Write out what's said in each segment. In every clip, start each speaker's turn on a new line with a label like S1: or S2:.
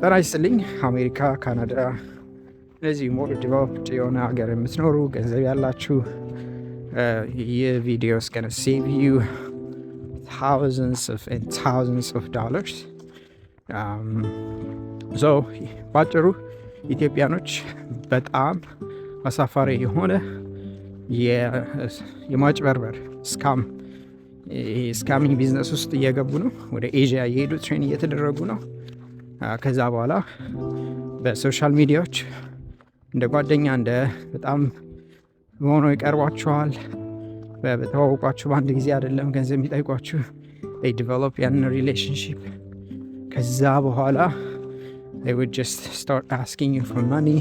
S1: ጤና ይስጥልኝ። አሜሪካ፣ ካናዳ እነዚህ ሞር ዲቨሎፕድ የሆነ ሀገር የምትኖሩ ገንዘብ ያላችሁ ይህ ቪዲዮ is gonna save you thousands of dollars. So ባጭሩ ኢትዮጵያኖች በጣም አሳፋሪ የሆነ የማጭበርበር ስካሚንግ ቢዝነስ ውስጥ እየገቡ ነው። ወደ ኤዥያ እየሄዱ ትሬን እየተደረጉ ነው። ከዛ በኋላ በሶሻል ሚዲያዎች እንደ ጓደኛ እንደ በጣም ሆኖ ይቀርቧችኋል። በተዋወቋችሁ በአንድ ጊዜ አይደለም ገንዘብ የሚጠይቋችሁ። ዲቨሎፕ ያንን ሪሌሽንሽፕ ከዛ በኋላ they would just start asking you for money.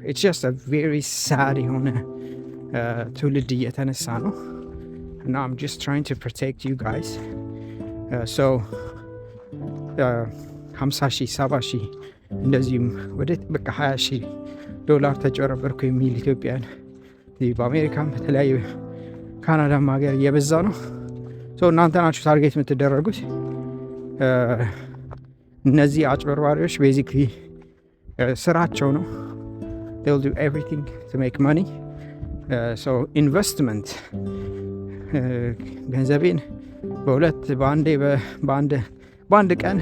S1: It's just a very sad የሆነ ትውልድ እየተነሳ ነው እና I'm just trying to protect you guys. So 50,000 70,000 እንደዚሁም ወደ በቃ 20,000 ዶላር ተጨረበርኩ የሚል ኢትዮጵያን በአሜሪካም በተለያዩ ካናዳም ሀገር እየበዛ ነው። እናንተ ናችሁ ታርጌት የምትደረጉት። እነዚህ አጭበርባሪዎች ቤዚክሊ ስራቸው ነው። they'll do everything to make money. So investment ገንዘቤን በአንድ ቀን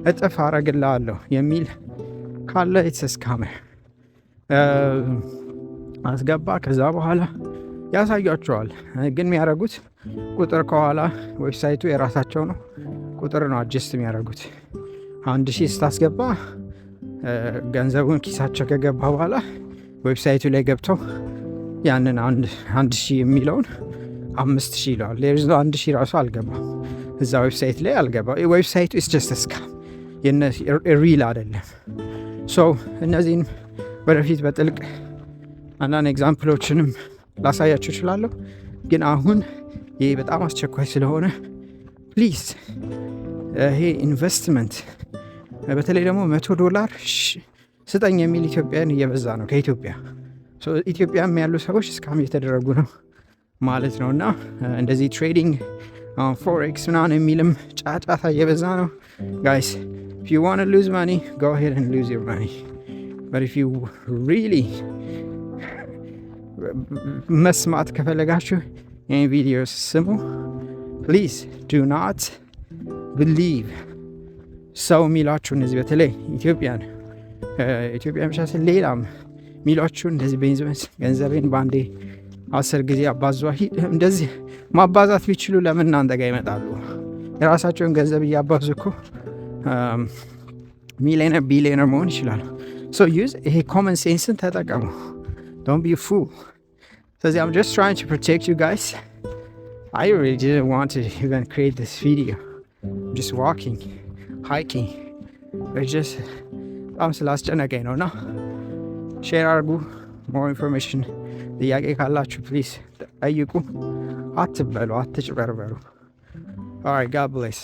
S1: እጥፍ አረግልሃለሁ የሚል ካለ የተስካመር አስገባ። ከዛ በኋላ ያሳያቸዋል። ግን የሚያደርጉት ቁጥር ከኋላ ዌብሳይቱ የራሳቸው ነው። ቁጥር ነው አጀስት የሚያደርጉት። 1,000 ስታስገባ ገንዘቡን ኪሳቸው ከገባ በኋላ ዌብሳይቱ ላይ ገብተው ያንን 1,000 የሚለውን 5,000 ይለዋል። ሌሎች 1,000 ራሱ አልገባም እዛ ዌብሳይት ላይ አልገባም። ዌብሳይቱ is just a scam ሪል አይደለም። እነዚህን ወደፊት በጥልቅ አንዳንድ ኤግዛምፕሎችንም ላሳያችሁ እችላለሁ። ግን አሁን ይህ በጣም አስቸኳይ ስለሆነ ፕሊዝ ይሄ ኢንቨስትመንት በተለይ ደግሞ $100 ስጠኝ የሚል ኢትዮጵያን እየበዛ ነው ከኢትዮጵያ። ኢትዮጵያም ያሉ ሰዎች እስካም እየተደረጉ ነው ማለት ነው። እና እንደዚህ ትሬዲንግ ፎሬክስ ምናምን የሚልም ጫጫታ እየበዛ ነው። ጋይስ if you want to lose money go ahead and lose your money, but if you really መስማት ከፈለጋችሁ ይህን ቪዲዮ ስሙ። ፕሊዝ ዱ ናት ብሊቭ ሰው የሚሏችሁ እነዚህ በተለይ ኢትዮጵያ ብቻ ስል ሌላም የሚሏችሁ እንደዚህ ገንዘቤን በአንዴ 10 ጊዜ አባዟ እንደዚህ ማባዛት ቢችሉ ለምን እናንተ ጋር ይመጣሉ? የራሳቸውን ገንዘብ እያባዙ እኮ ሚሊዮነር ቢሊዮነር መሆን ይችላሉ። ይሄ ኮመን ሴንስን ተጠቀሙ። Don't be a fool. So I'm just trying to protect you guys. I really didn't want to even create this video. I'm just walking, hiking. It's just I'm ስላስጨነቀኝ ነው እና ሼር አድርጉ። more information ጥያቄ ካላችሁ ፕሊዝ ጠይቁ። አትበሉ፣ አትጭበርበሩ። All right, God bless.